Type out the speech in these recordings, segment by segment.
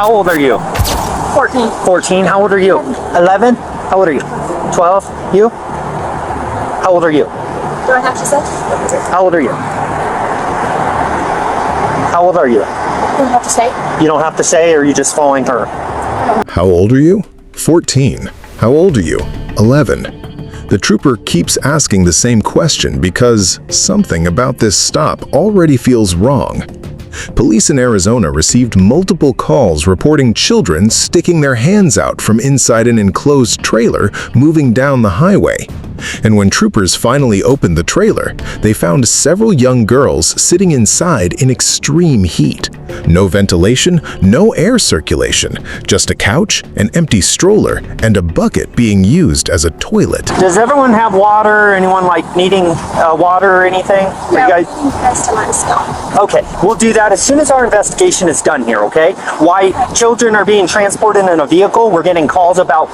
How old are you? 14. 14. How old are you? 11. How old are you? 12. You? How old are you? Do I have to say? How old are you? How old are you? Do I have to say? You don't have to say, or are you just following her? How old are you? 14. How old are you? 11. The trooper keeps asking the same question because something about this stop already feels wrong. Police in Arizona received multiple calls reporting children sticking their hands out from inside an enclosed trailer moving down the highway. And when troopers finally opened the trailer, they found several young girls sitting inside in extreme heat. No ventilation, no air circulation, just a couch, an empty stroller, and a bucket being used as a toilet. Does everyone have water? Anyone like needing water or anything? No, You guys? that's to my stop. Okay, we'll do that as soon as our investigation is done here, okay? Why children are being transported in a vehicle, we're getting calls about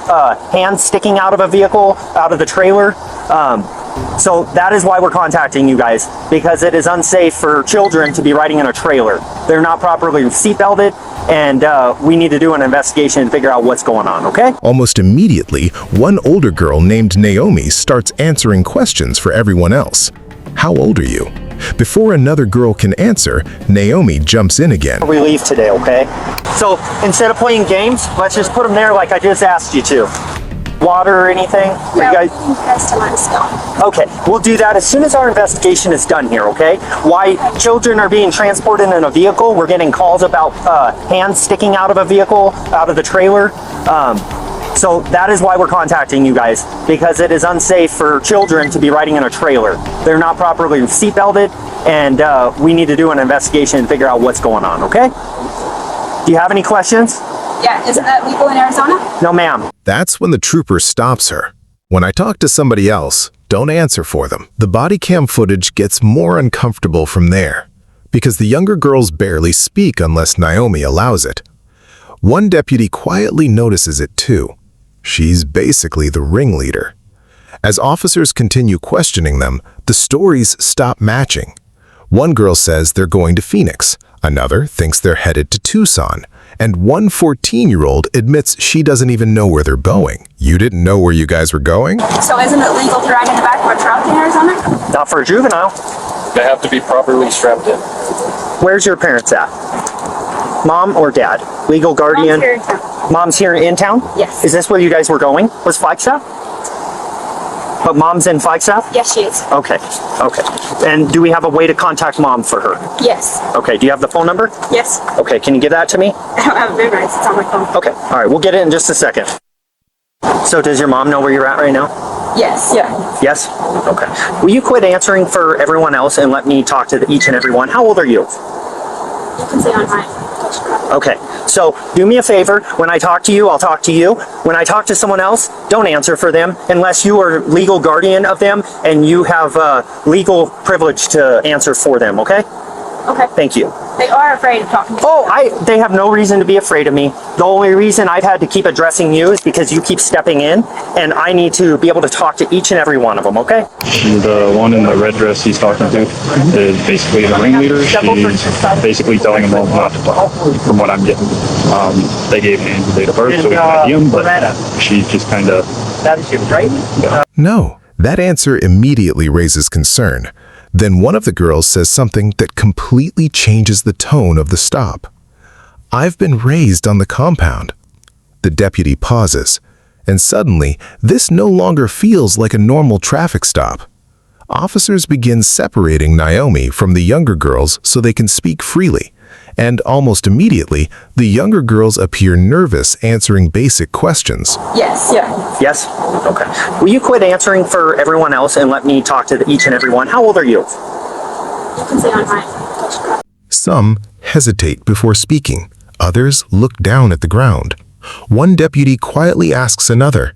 hands sticking out of a vehicle, out of the trailer. So that is why we're contacting you guys, because it is unsafe for children to be riding in a trailer. They're not properly seatbelted, and we need to do an investigation and figure out what's going on, okay? Almost immediately, one older girl named Naomi starts answering questions for everyone else. How old are you? Before another girl can answer, Naomi jumps in again. We leave today, okay? So instead of playing games, let's just put them there like I just asked you to. Water or anything? No, You guys? that's to my stop. Okay, we'll do that as soon as our investigation is done here, okay? Why children are being transported in a vehicle, we're getting calls about hands sticking out of a vehicle, out of the trailer. So that is why we're contacting you guys, because it is unsafe for children to be riding in a trailer. They're not properly seatbelted, and we need to do an investigation and figure out what's going on, okay? Do you have any questions? Yeah, isn't that legal in Arizona? No, ma'am. That's when the trooper stops her. When I talk to somebody else, don't answer for them. The body cam footage gets more uncomfortable from there, because the younger girls barely speak unless Naomi allows it. One deputy quietly notices it too. She's basically the ringleader. As officers continue questioning them, the stories stop matching. One girl says they're going to Phoenix, another thinks they're headed to Tucson, and one 14-year-old admits she doesn't even know where they're going. You didn't know where you guys were going? So isn't it legal to ride in the back of a truck in Arizona? Not for a juvenile. They have to be properly strapped in. Where's your parents at? Mom or dad? Legal guardian? Mom's here in town. Mom's here in town? Yes. Is this where you guys were going? Was Flagstaff? But mom's in Flagstaff? Yes, she is. Okay, okay. And do we have a way to contact mom for her? Yes. Okay, do you have the phone number? Yes. Okay, can you give that to me? I don't have it memorized. It's on my phone. Okay, all right, we'll get it in just a second. So does your mom know where you're at right now? Yes. Yeah. Yes? Okay. Will you quit answering for everyone else and let me talk to each and every one? How old are you? You can say on mine. Okay, so do me a favor. When I talk to you, I'll talk to you. When I talk to someone else, don't answer for them unless you are legal guardian of them and you have legal privilege to answer for them, okay? Okay. Thank you. They are afraid of talking to me. Oh, they have no reason to be afraid of me. The only reason I've had to keep addressing you is because you keep stepping in, and I need to be able to talk to each and every one of them, okay? The one in the red dress he's talking to is basically the ringleader. She's basically telling him all not to talk, from what I'm getting. They gave me the date of birth, so we can ID him, but she just kind of... That's you, right? No. That answer immediately raises concern. Then one of the girls says something that completely changes the tone of the stop. I've been raised on the compound. The deputy pauses, and suddenly, this no longer feels like a normal traffic stop. Officers begin separating Naomi from the younger girls so they can speak freely, and almost immediately, the younger girls appear nervous answering basic questions. Yes. Yeah. Yes? Okay. Will you quit answering for everyone else and let me talk to each and every one? How old are you? You can say on mine. Some hesitate before speaking. Others look down at the ground. One deputy quietly asks another,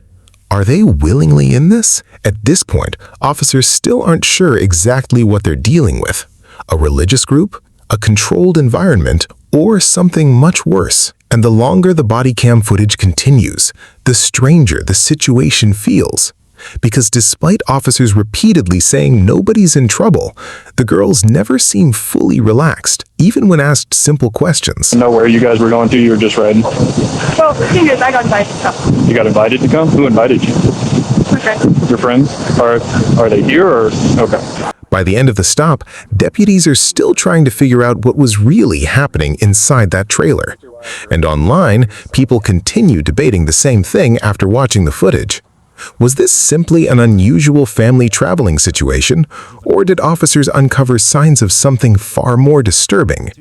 "Are they willingly in this?" At this point, officers still aren't sure exactly what they're dealing with. A religious group, a controlled environment, or something much worse. And the longer the body cam footage continues, the stranger the situation feels. because despite officers repeatedly saying nobody's in trouble, the girls never seem fully relaxed, even when asked simple questions. Know where you guys were going to? You were just riding. Well, the thing is, I got invited to come. You got invited to come? Who invited you? Okay. Your friends? Are they here or? Okay. By the end of the stop, deputies are still trying to figure out what was really happening inside that trailer. And online, people continue debating the same thing after watching the footage. Was this simply an unusual family traveling situation, or did officers uncover signs of something far more disturbing?